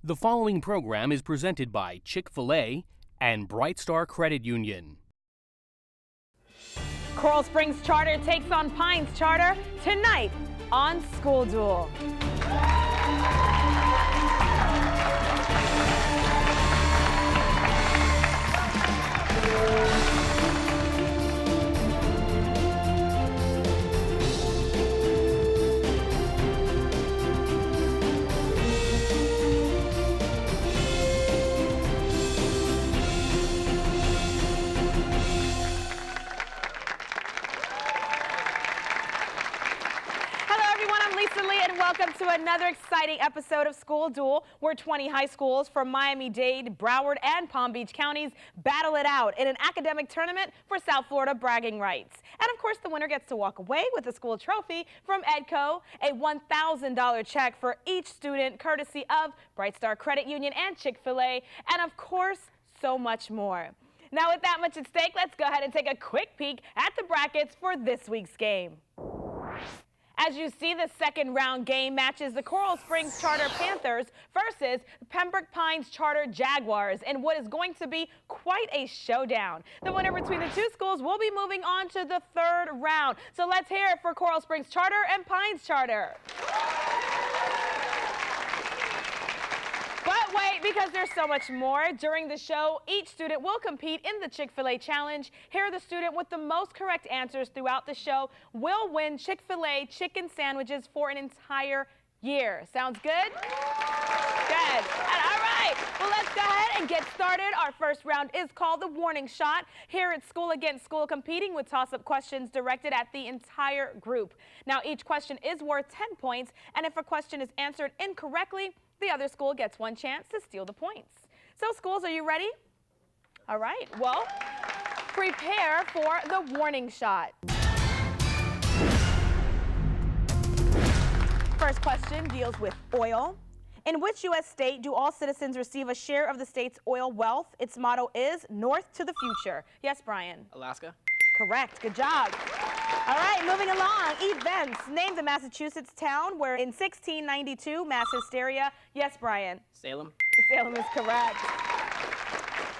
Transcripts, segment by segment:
The following program is presented by Chick-fil-A and Bright Star Credit Union. Coral Springs Charter takes on Pines Charter tonight on School Duel. Welcome to another exciting episode of School Duel, where 20 high schools from Miami-Dade, Broward, and Palm Beach counties battle it out in an academic tournament for South Florida bragging rights. And of course, the winner gets to walk away with a school trophy from EDCO, a $1,000 check for each student, courtesy of Bright Star Credit Union and Chick-fil-A, and of course, so much more. Now, with that much at stake, let's go ahead and take a quick peek at the brackets for this week's game. As you see, the second round game matches the Coral Springs Charter Panthers versus Pembroke Pines Charter Jaguars in what is going to be quite a showdown. The winner between the two schools will be moving on to the third round. So let's hear it for Coral Springs Charter and Pines Charter. But wait, because there's so much more. During the show, each student will compete in the Chick-fil-A Challenge. Here, the student with the most correct answers throughout the show will win Chick-fil-A chicken sandwiches for an entire year. Sounds good? Good. All right. Well, let's go ahead and get started. Our first round is called the warning shot. Here it's school against school, competing with toss-up questions directed at the entire group. Now, each question is worth 10 points, and if a question is answered incorrectly, the other school gets one chance to steal the points. So, schools, are you ready? All right. Well, prepare for the warning shot. First question deals with oil. In which U.S. state do all citizens receive a share of the state's oil wealth? Its motto is North to the Future. Yes, Brian? Alaska. Correct. Good job. All right, moving along. Events. Name the Massachusetts town where in 1692 mass hysteria. Yes, Brian? Salem. Salem is correct.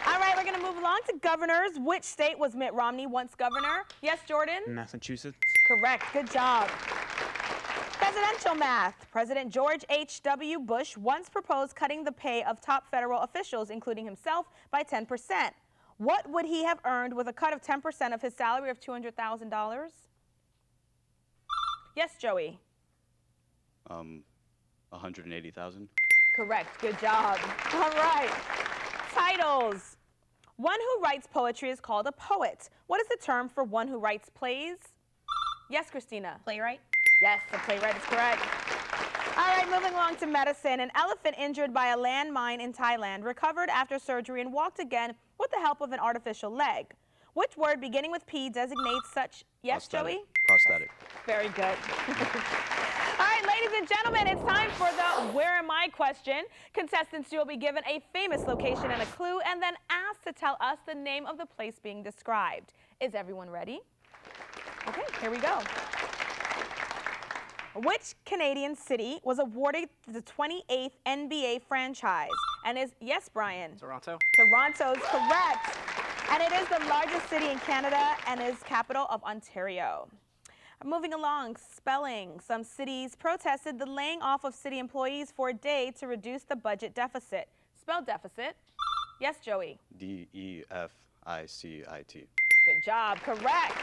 All right, we're going to move along to governors. Which state was Mitt Romney once governor? Yes, Jordan? Massachusetts. Correct. Good job. Presidential math. President George H.W. Bush once proposed cutting the pay of top federal officials, including himself, by 10%. What would he have earned with a cut of 10% of his salary of $200,000? Yes, Joey? 180,000. Correct. Good job. All right. Titles. One who writes poetry is called a poet. What is the term for one who writes plays? Yes, Christina? Playwright. Yes, the playwright is correct. All right, moving along to medicine. An elephant injured by a landmine in Thailand recovered after surgery and walked again with the help of an artificial leg. Which word beginning with P designates such? Yes, Prosthetic. Joey? Prosthetic. Very good. All right, ladies and gentlemen, it's time for the Where Am I question. Contestants, you will be given a famous location and a clue and then asked to tell us the name of the place being described. Is everyone ready? Okay, here we go. Which Canadian city was awarded the 28th NBA franchise? And is, yes, Brian? Toronto. Toronto is correct. And it is the largest city in Canada and is capital of Ontario. Moving along, spelling. Some cities protested the laying off of city employees for a day to reduce the budget deficit. Spell deficit. Yes, Joey? DEFICIT. Good job. Correct.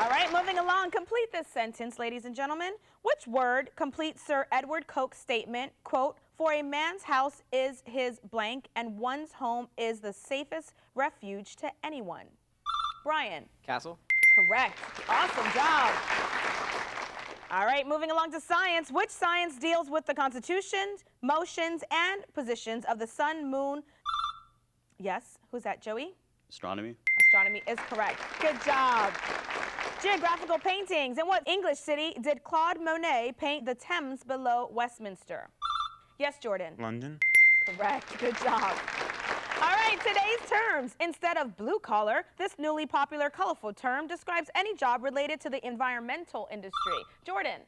All right, moving along. Complete this sentence, ladies and gentlemen. Which word completes Sir Edward Coke's statement, quote, for a man's house is his blank and one's home is the safest refuge to anyone? Brian? Castle. Correct. Awesome job. All right, moving along to science. Which science deals with the constitutions, motions, and positions of the sun, moon? Yes, who's that, Joey? Astronomy. Astronomy is correct. Good job. Geographical paintings. In what English city did Claude Monet paint the Thames below Westminster? Yes, Jordan? London. Correct. Good job. All right, today's terms. Instead of blue collar, this newly popular colorful term describes any job related to the environmental industry. Jordan?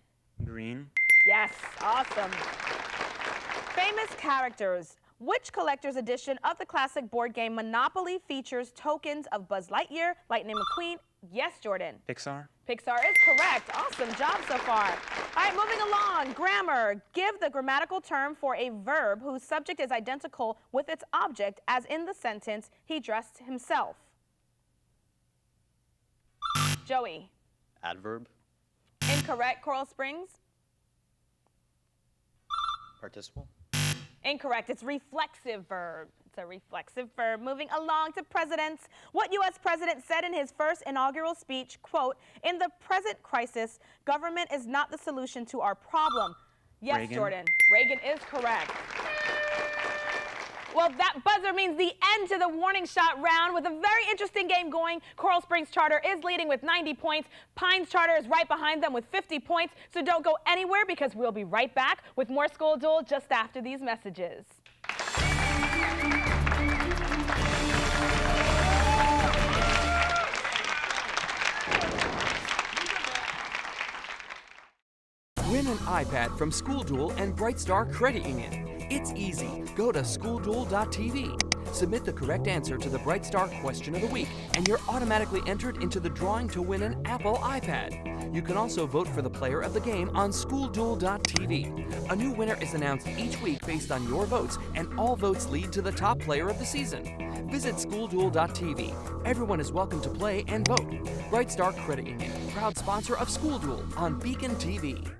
Green. Yes, awesome. Famous characters. Which collector's edition of the classic board game Monopoly features tokens of Buzz Lightyear, Lightning McQueen? Yes, Jordan. Pixar. Pixar is correct. Awesome job so far. All right, moving along. Grammar. Give the grammatical term for a verb whose subject is identical with its object, as in the sentence, he dressed himself. Joey. Adverb. Incorrect. Coral Springs. Participle. Incorrect. It's reflexive verb. It's a reflexive verb. Moving along to presidents. What U.S. president said in his first inaugural speech, quote, "In the present crisis, government is not the solution to our problem." Yes, Reagan. Jordan. Reagan is correct. Well, that buzzer means the end to the warning shot round with a very interesting game going. Coral Springs Charter is leading with 90 points. Pines Charter is right behind them with 50 points. So don't go anywhere because we'll be right back with more School Duel just after these messages. Win an iPad from School Duel and Brightstar Credit Union. It's easy. Go to schoolduel.tv. Submit the correct answer to the Brightstar question of the week, and you're automatically entered into the drawing to win an Apple iPad. You can also vote for the player of the game on schoolduel.tv. A new winner is announced each week based on your votes, and all votes lead to the top player of the season. Visit schoolduel.tv. Everyone is welcome to play and vote. Brightstar Credit Union, proud sponsor of School Duel on BECON-TV.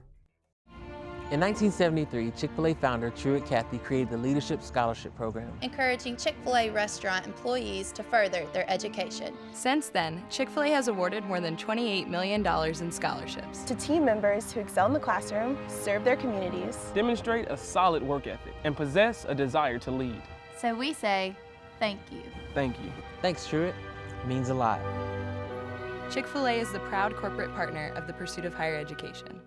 In 1973, Chick-fil-A founder Truett Cathy created the Leadership Scholarship Program. encouraging Chick-fil-A restaurant employees to further their education. Since then, Chick-fil-A has awarded more than $28 million in scholarships to team members who excel in the classroom, serve their communities, demonstrate a solid work ethic, and possess a desire to lead. So we say, thank you. Thank you. Thanks, Truett. It means a lot. Chick-fil-A is the proud corporate partner of the pursuit of higher education.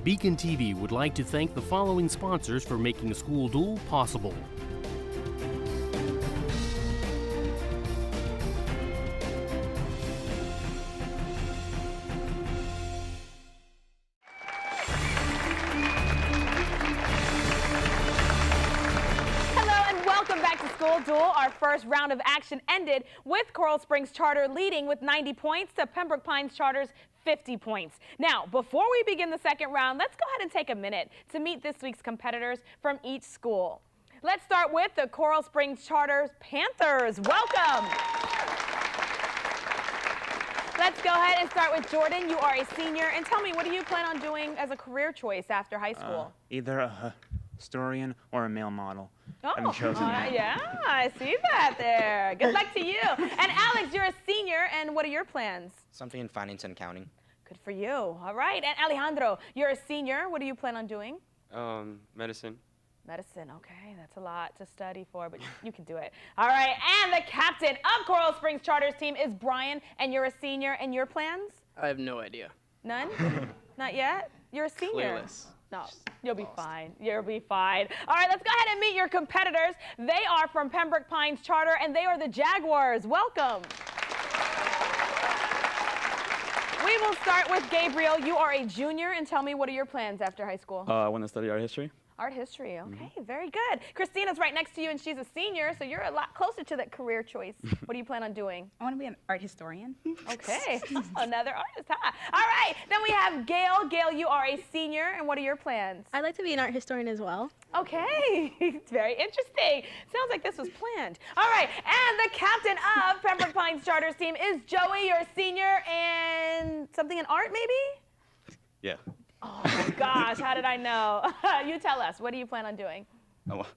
BECON-TV would like to thank the following sponsors for making School Duel possible. School Duel. Our first round of action ended with Coral Springs Charter leading with 90 points to Pembroke Pines Charter's 50 points. Now, before we begin the second round, let's go ahead and take a minute to meet this week's competitors from each school. Let's start with the Coral Springs Charter's Panthers. Welcome. Let's go ahead and start with Jordan. You are a senior, and tell me, what do you plan on doing as a career choice after high school? Either a historian or a male model. Oh, I've chosen that. Yeah, I see that there. Good luck to you. And Alex, you're a senior, and what are your plans? Something in finance and accounting. Good for you. All right. And Alejandro, you're a senior. What do you plan on doing? Medicine. Medicine. Okay, that's a lot to study for, but you can do it. All right. And the captain of Coral Springs Charter's team is Brian, and you're a senior. And your plans? I have no idea. None? Not yet? You're a senior. Clueless. No, you'll be fine. You'll be fine. All right, let's go ahead and meet your competitors. They are from Pembroke Pines Charter, and they are the Jaguars. Welcome. We will start with Gabriel. You are a junior, and tell me, what are your plans after high school? I want to study art history. Art history, okay, very good. Christina's right next to you, and she's a senior, so you're a lot closer to that career choice. What do you plan on doing? I want to be an art historian. Okay, another artist, huh? All right, then we have Gail. Gail, you are a senior, and what are your plans? I'd like to be an art historian as well. Okay, it's very interesting. Sounds like this was planned. All right, and the captain of Pembroke Pines Charter's team is Joey. You're a senior, and something in art, maybe? Yeah. Oh my gosh, how did I know? You tell us, what do you plan on doing?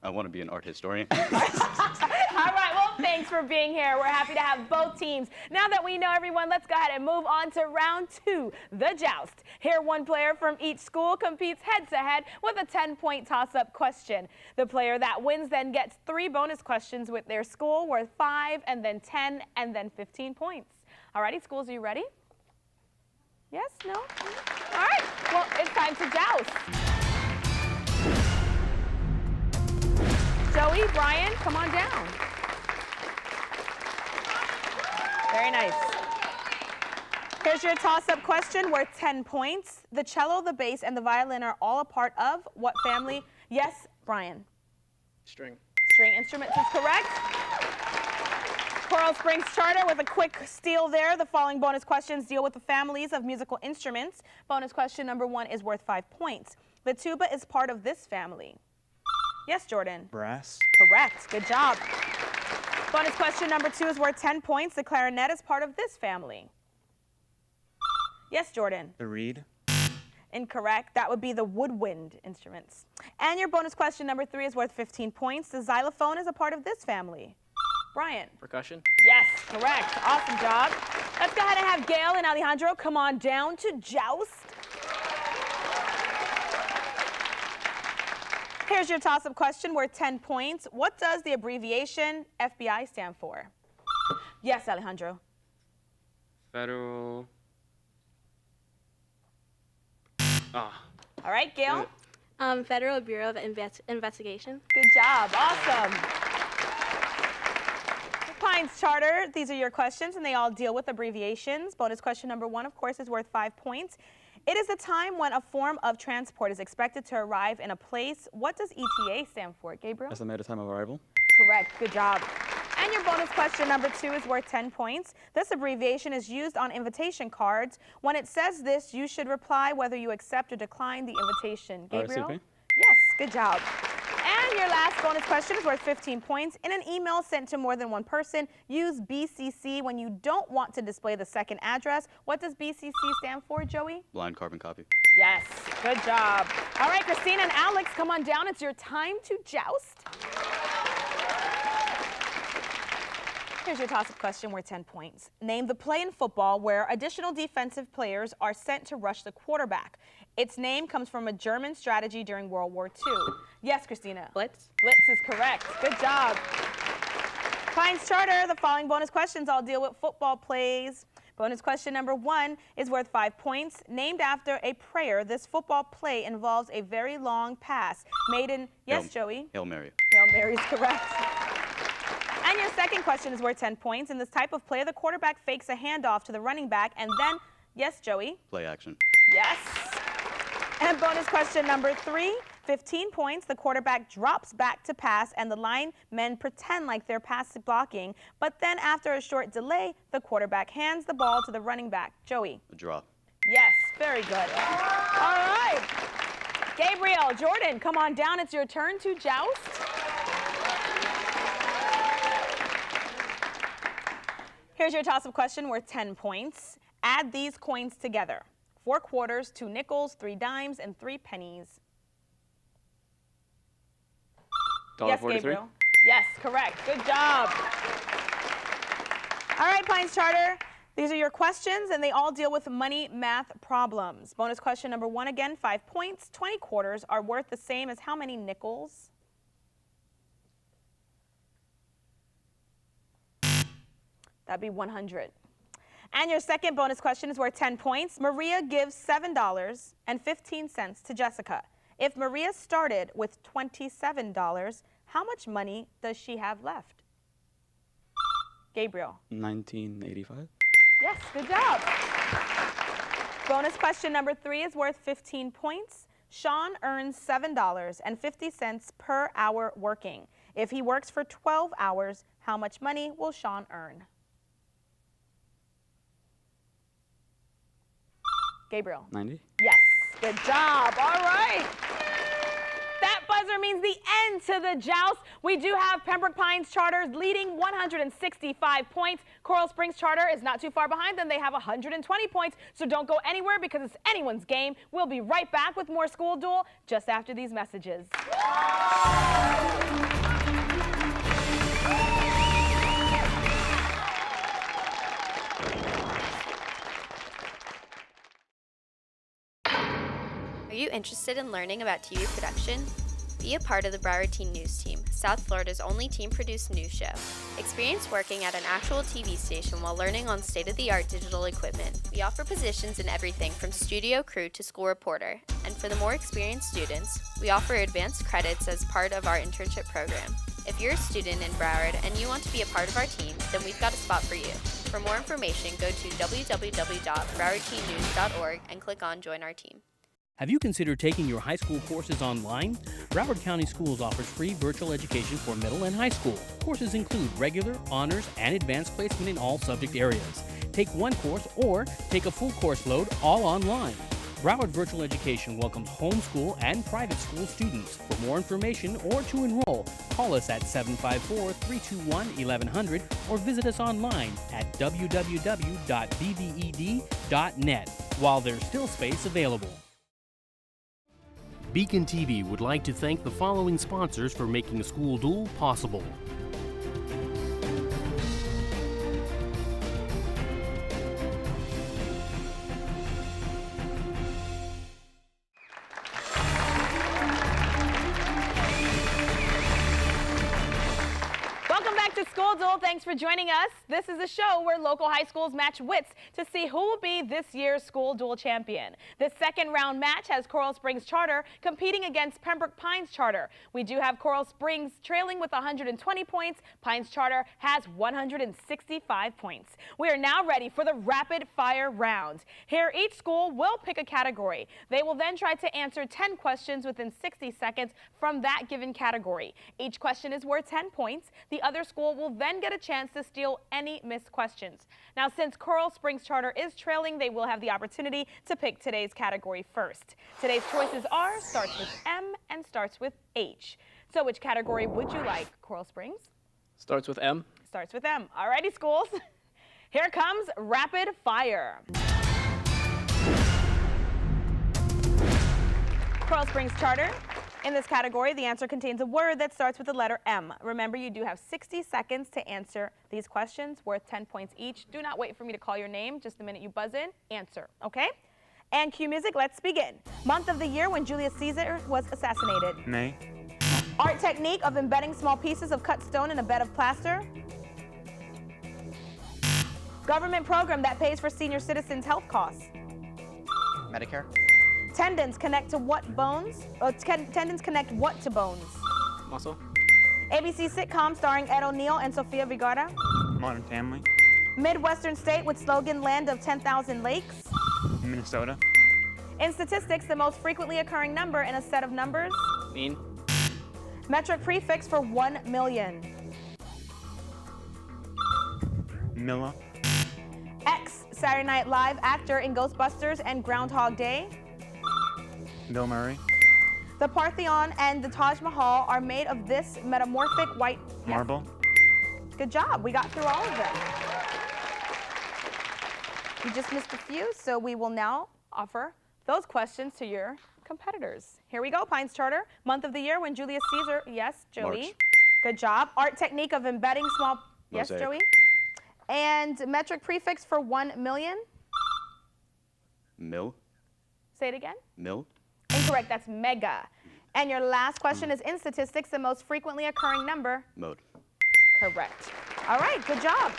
I want to be an art historian. All right, well, thanks for being here. We're happy to have both teams. Now that we know everyone, let's go ahead and move on to round two, the joust. Here, one player from each school competes head-to-head with a 10-point toss-up question. The player that wins then gets 3 bonus questions with their school worth 5, and then 10, and then 15 points. All righty, schools, are you ready? Yes? No? All right. Well, it's time to joust. Joey, Brian, come on down. Very nice. Here's your toss-up question worth 10 points. The cello, the bass, and the violin are all a part of what family? Yes, Brian. String. String instruments is correct. Coral Springs Charter with a quick steal there. The following bonus questions deal with the families of musical instruments. Bonus question number 1 is worth 5 points. The tuba is part of this family. Yes, Jordan. Brass. Correct. Good job. Bonus question number 2 is worth 10 points. The clarinet is part of this family. Yes, Jordan. The reed. Incorrect. That would be the woodwind instruments. And your bonus question number 3 is worth 15 points. The xylophone is a part of this family. Brian. Percussion. Yes, correct. Awesome job. Let's go ahead and have Gail and Alejandro come on down to joust. Here's your toss-up question worth 10 points. What does the abbreviation FBI stand for? Yes, Alejandro. Federal. All right, Gail. Federal Bureau of Investigation. Good job. Awesome. Pines Charter, these are your questions, and they all deal with abbreviations. Bonus question number 1, of course, is worth 5 points. It is the time when a form of transport is expected to arrive in a place. What does ETA stand for, Gabriel? Estimated time of arrival. Correct. Good job. And your bonus question number 2 is worth 10 points. This abbreviation is used on invitation cards. When it says this, you should reply whether you accept or decline the invitation. Gabriel? RSVP? Yes. Good job. And your last bonus question is worth 15 points. In an email sent to more than one person, use BCC when you don't want to display the second address. What does BCC stand for, Joey? Blind carbon copy. Yes, good job. All right, Christina and Alex, come on down. It's your time to joust. Here's your toss-up question worth 10 points. Name the play in football where additional defensive players are sent to rush the quarterback. Its name comes from a German strategy during World War II. Yes, Christina. Blitz. Blitz is correct. Good job. Pines Charter, the following bonus questions all deal with football plays. Bonus question number 1 is worth 5 points. Named after a prayer, this football play involves a very long pass made in, yes, Joey? Hail Mary. Hail Mary is correct. And your second question is worth 10 points. In this type of play, the quarterback fakes a handoff to the running back and then, yes, Joey? Play action. Yes. And bonus question number 3, 15 points. The quarterback drops back to pass and the linemen pretend like they're pass blocking. But then after a short delay, the quarterback hands the ball to the running back. Joey? A draw. Yes, very good. All right. Gabriel, Jordan, come on down. It's your turn to joust. Here's your toss-up question worth 10 points. Add these coins together. 4 quarters, 2 nickels, 3 dimes, and 3 pennies. Yes, Gabriel. Yes, correct. Good job. All right, Pines Charter. These are your questions, and they all deal with money math problems. Bonus question number 1, again, 5 points. 20 quarters are worth the same as how many nickels? That'd be 100. And your second bonus question is worth 10 points. Maria gives $7.15 to Jessica. If Maria started with $27, how much money does she have left? Gabriel. 1985. Yes, good job. Bonus question number 3 is worth 15 points. Sean earns $7.50 per hour working. If he works for 12 hours, how much money will Sean earn? Gabriel. 90. Yes, good job. All right. That buzzer means the end to the joust. We do have Pembroke Pines Charter leading 165 points. Coral Springs Charter is not too far behind them. They have 120 points, so don't go anywhere because it's anyone's game. We'll be right back with more School Duel just after these messages. Are you interested in learning about TV production? Be a part of the Broward Teen News Team, South Florida's only teen-produced news show. Experience working at an actual TV station while learning on state-of-the-art digital equipment. We offer positions in everything from studio crew to school reporter. And for the more experienced students, we offer advanced credits as part of our internship program. If you're a student in Broward and you want to be a part of our team, then we've got a spot for you. For more information, go to www.browardteennews.org and click on Join Our Team. Have you considered taking your high school courses online? Broward County Schools offers free virtual education for middle and high school. Courses include regular, honors, and advanced placement in all subject areas. Take one course or take a full course load all online. Broward Virtual Education welcomes homeschool and private school students. For more information or to enroll, call us at 754-321-1100 or visit us online at www.bved.net while there's still space available. BECON-TV would like to thank the following sponsors for making School Duel possible. School Duel, thanks for joining us. This is a show where local high schools match wits to see who will be this year's School Duel champion. The second round match has Coral Springs Charter competing against Pembroke Pines Charter. We do have Coral Springs trailing with 120 points. Pines Charter has 165 points. We are now ready for the rapid fire round. Here, each school will pick a category. They will then try to answer 10 questions within 60 seconds from that given category. Each question is worth 10 points. The other school will then get a chance to steal any missed questions. Now, since Coral Springs Charter is trailing, they will have the opportunity to pick today's category first. Today's choices are starts with M and starts with H. So which category would you like, Coral Springs? Starts with M. Starts with M. Alrighty, schools. Here comes rapid fire. Coral Springs Charter. In this category, the answer contains a word that starts with the letter M. Remember, you do have 60 seconds to answer these questions, worth 10 points each. Do not wait for me to call your name. Just the minute you buzz in, answer, okay? And cue music, let's begin. Month of the year when Julius Caesar was assassinated. May. Art technique of embedding small pieces of cut stone in a bed of plaster. Government program that pays for senior citizens' health costs. Medicare. Tendons connect to what bones? Tendons connect what to bones? Muscle. ABC sitcom starring Ed O'Neill and Sofia Vergara. Modern Family. Midwestern state with slogan Land of 10,000 Lakes. Minnesota. In statistics, the most frequently occurring number in a set of numbers. Mean. Metric prefix for 1 million. Milla. X, Saturday Night Live actor in Ghostbusters and Groundhog Day. Bill Murray. The Parthenon and the Taj Mahal are made of this metamorphic white Marble. Good job. We got through all of them. You just missed a few, so we will now offer those questions to your competitors. Here we go. Pines Charter. Month of the year when Julius Caesar. Yes, Joey. March. Good job. Art technique of embedding small. Yes, Mosaic. Joey. And metric prefix for 1 million. Mil. Say it again. Mil. Incorrect. That's mega. And your last question is in statistics, the most frequently occurring number. Mode. Correct. All right. Good job.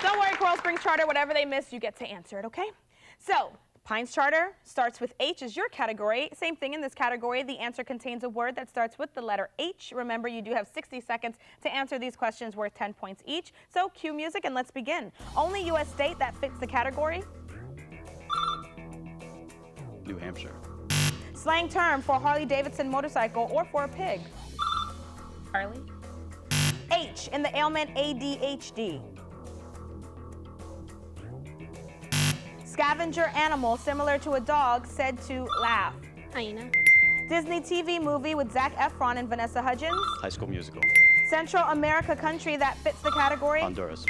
Don't worry, Coral Springs Charter. Whatever they miss, you get to answer it, okay? So, Pines Charter starts with H as your category. Same thing in this category. The answer contains a word that starts with the letter H. Remember, you do have 60 seconds to answer these questions worth 10 points each. So, cue music and let's begin. Only U.S. state that fits the category. New Hampshire. Slang term for Harley-Davidson motorcycle or for a pig. Harley. H in the ailment ADHD. Scavenger animal similar to a dog said to laugh. Hyena. Disney TV movie with Zac Efron and Vanessa Hudgens. High School Musical. Central America country that fits the category. Honduras.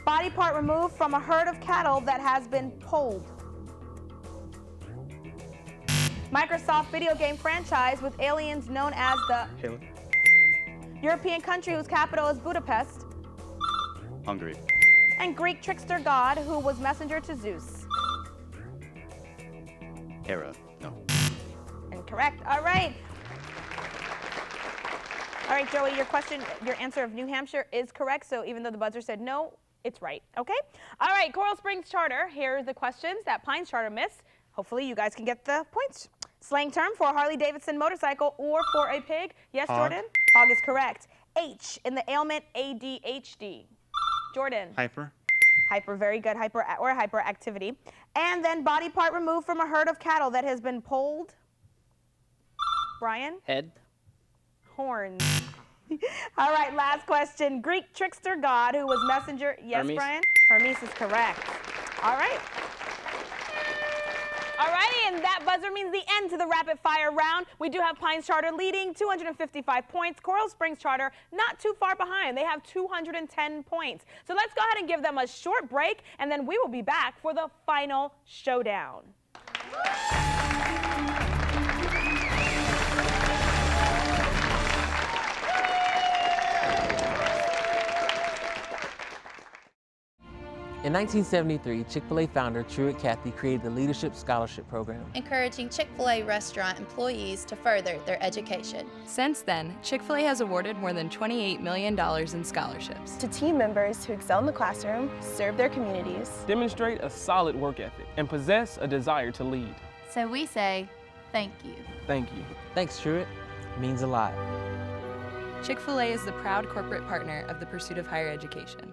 Body part removed from a herd of cattle that has been polled. Microsoft video game franchise with aliens known as the Halo. European country whose capital is Budapest. Hungary. And Greek trickster god who was messenger to Zeus. Hera. No. Incorrect. All right. All right, Joey, your answer of New Hampshire is correct. So even though the buzzer said no, it's right. Okay? All right, Coral Springs Charter. Here are the questions that Pines Charter missed. Hopefully you guys can get the points. Slang term for a Harley-Davidson motorcycle or for a pig? Yes, Hog. Jordan? Hog is correct. H in the ailment ADHD. Jordan? Hyper. Hyper, very good. Hyper or hyperactivity. And then body part removed from a herd of cattle that has been polled. Brian? Head. Horns. All right, last question. Greek trickster god who was messenger. Yes, Hermes. Brian? Hermes is correct. All right. Alrighty, and that buzzer means the end to the rapid fire round. We do have Pines Charter leading 255 points. Coral Springs Charter not too far behind. They have 210 points. So let's go ahead and give them a short break, and then we will be back for the final showdown. In 1973, Chick-fil-A founder Truett Cathy created the Leadership Scholarship Program, encouraging Chick-fil-A restaurant employees to further their education. Since then, Chick-fil-A has awarded more than $28 million in scholarships to team members who excel in the classroom, serve their communities, demonstrate a solid work ethic, and possess a desire to lead. So we say, thank you. Thank you. Thanks, Truett. It means a lot. Chick-fil-A is the proud corporate partner of the pursuit of higher education.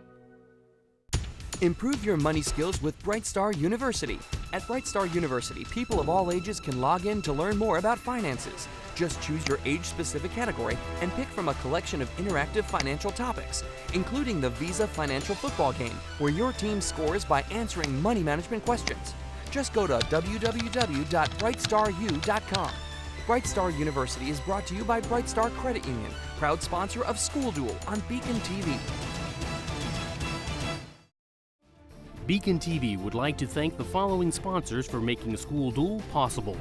Improve your money skills with Bright Star University. At Bright Star University, people of all ages can log in to learn more about finances. Just choose your age-specific category and pick from a collection of interactive financial topics, including the Visa Financial Football Game, where your team scores by answering money management questions. Just go to www.brightstaru.com. Bright Star University is brought to you by Bright Star Credit Union, proud sponsor of School Duel on BECON-TV. BECON-TV would like to thank the following sponsors for making School Duel possible.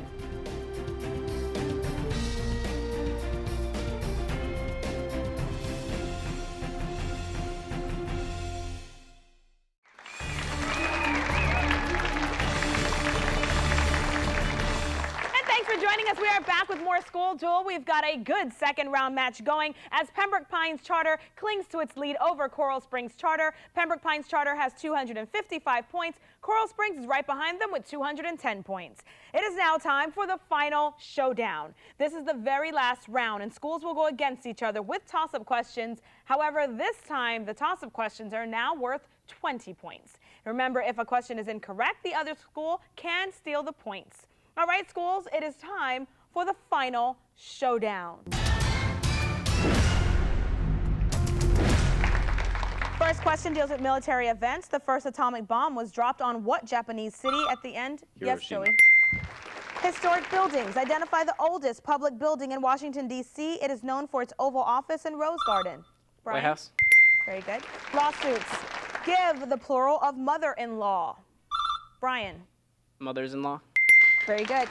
Joining us, we are back with more School Duel. We've got a good second round match going as Pembroke Pines Charter clings to its lead over Coral Springs Charter. Pembroke Pines Charter has 255 points. Coral Springs is right behind them with 210 points. It is now time for the final showdown. This is the very last round, and schools will go against each other with toss-up questions. However, this time, the toss-up questions are now worth 20 points. Remember, if a question is incorrect, the other school can steal the points. All right, schools, it is time for the final showdown. First question deals with military events. The first atomic bomb was dropped on what Japanese city at the end? Hiroshima. Yes, Joey. Historic buildings. Identify the oldest public building in Washington, D.C. It is known for its Oval Office and Rose Garden. Brian? White House. Very good. Lawsuits. Give the plural of mother-in-law. Brian? Mothers-in-law. Very good.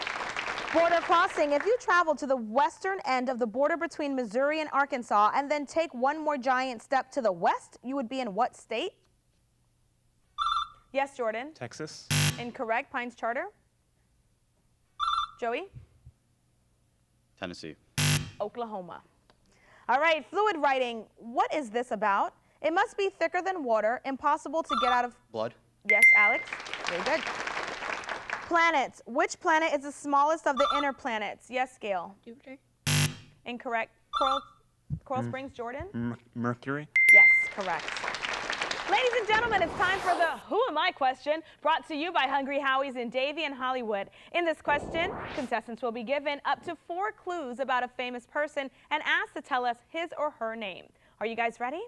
Border crossing. If you travel to the western end of the border between Missouri and Arkansas and then take one more giant step to the west, you would be in what state? Yes, Jordan. Texas. Incorrect. Pines Charter. Joey? Tennessee. Oklahoma. All right, fluid writing. What is this about? It must be thicker than water, impossible to get out of... Blood. Yes, Alex. Very good. Planets. Which planet is the smallest of the inner planets? Yes, Gail. Jupiter. Incorrect. Coral Springs, Jordan? Mercury. Yes, correct. Ladies and gentlemen, it's time for the Who Am I question, brought to you by Hungry Howie's in Davie and Hollywood. In this question, contestants will be given up to 4 clues about a famous person and asked to tell us his or her name. Are you guys ready?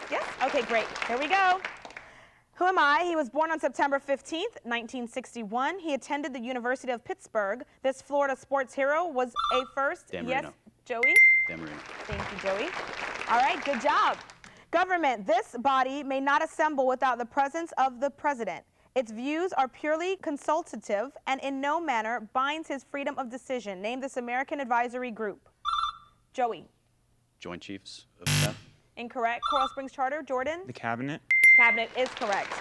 Yes? Okay, great. Here we go. Who am I? He was born on September 15th, 1961. He attended the University of Pittsburgh. This Florida sports hero was a first. Dan Yes, Marino. Joey? Dan Marino. Thank you, Joey. All right, good job. Government. This body may not assemble without the presence of the president. Its views are purely consultative and in no manner binds his freedom of decision. Name this American advisory group. Joey. Joint Chiefs of Staff. Incorrect. Coral Springs Charter. Jordan. The cabinet. Cabinet is correct.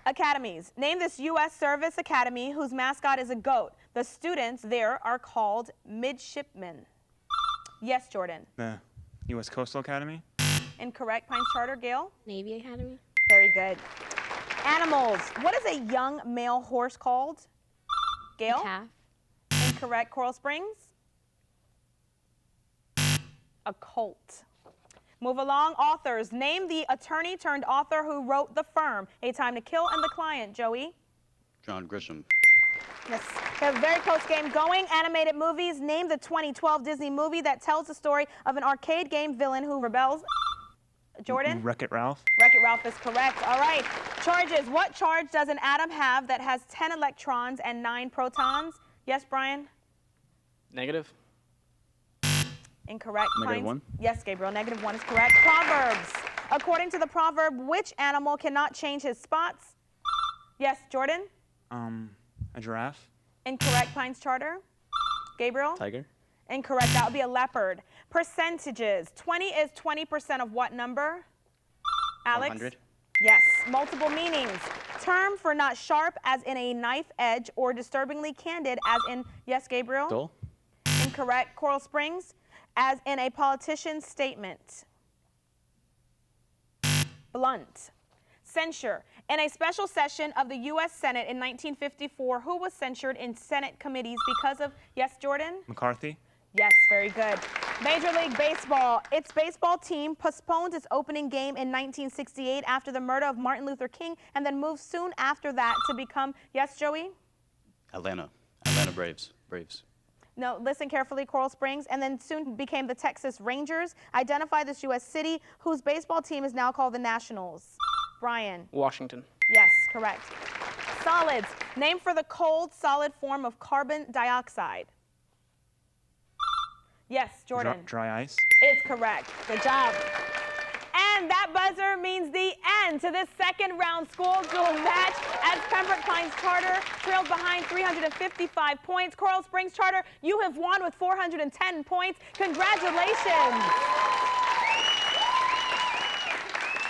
Academies. Name this U.S. Service Academy whose mascot is a goat. The students there are called midshipmen. Yes, Jordan. The U.S. Coastal Academy. Incorrect. Pines Charter. Gail. Navy Academy. Very good. Animals. What is a young male horse called? Gail? Calf. Incorrect. Coral Springs? A colt. Move along. Authors. Name the attorney turned author who wrote The Firm, A Time to Kill, and The Client. Joey? John Grisham. Yes. We have a very close game going. Animated movies. Name the 2012 Disney movie that tells the story of an arcade game villain who rebels. Jordan? Wreck-It Ralph. Wreck-It Ralph is correct. All right. Charges. What charge does an atom have that has 10 electrons and 9 protons? Yes, Brian? Negative. Incorrect. -1. Yes, Gabriel. -1 is correct. Proverbs. According to the proverb, which animal cannot change his spots? Yes, Jordan? A giraffe. Incorrect. Pines Charter. Gabriel? Tiger. Incorrect. That would be a leopard. Percentages. 20 is 20% of what number? Alex? 100. Yes. Multiple meanings. Term for not sharp as in a knife edge or disturbingly candid as in, yes, Gabriel? Dull. Incorrect. Coral Springs as in a politician's statement. Blunt. Censure. In a special session of the U.S. Senate in 1954, who was censured in Senate committees because of, yes, Jordan? McCarthy. Yes, very good. Major League Baseball. Its baseball team postponed its opening game in 1968 after the murder of Martin Luther King and then moved soon after that to become, yes, Joey? Atlanta Braves. No, listen carefully, Coral Springs, and then soon became the Texas Rangers. Identify this U.S. city whose baseball team is now called the Nationals. Brian? Washington. Yes, correct. Solids. Name for the cold, solid form of carbon dioxide. Yes, Jordan. Dry ice. It's correct. Good job. And that buzzer means the end to this second round school duel match as Pembroke Pines Charter trailed behind 355 points. Coral Springs Charter, you have won with 410 points. Congratulations.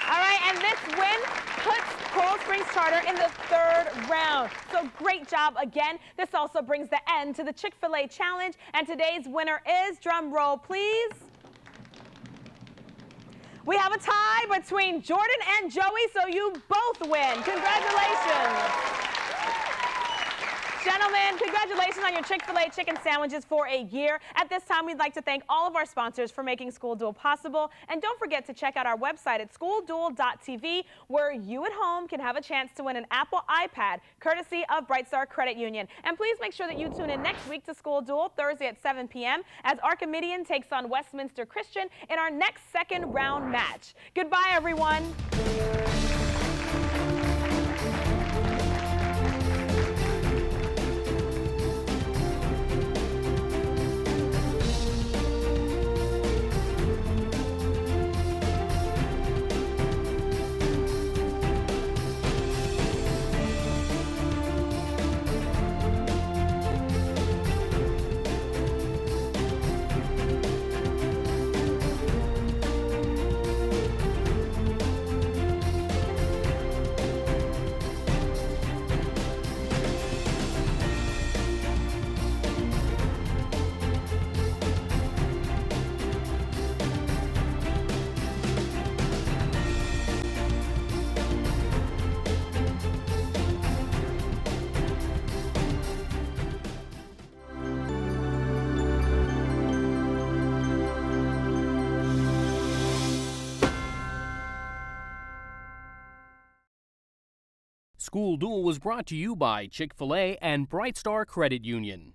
All right, and this win puts Coral Springs Charter in the third round. So great job again. This also brings the end to the Chick-fil-A Challenge. And today's winner is, drum roll please. We have a tie between Jordan and Joey, so you both win. Congratulations. Gentlemen, congratulations on your Chick-fil-A chicken sandwiches for a year. At this time, we'd like to thank all of our sponsors for making School Duel possible. And don't forget to check out our website at schoolduel.tv, where you at home can have a chance to win an Apple iPad, courtesy of Bright Star Credit Union. And please make sure that you tune in next week to School Duel, Thursday at 7 p.m., as Archimedean takes on Westminster Christian in our next second round match. Goodbye, everyone. School Duel was brought to you by Chick-fil-A and Bright Star Credit Union.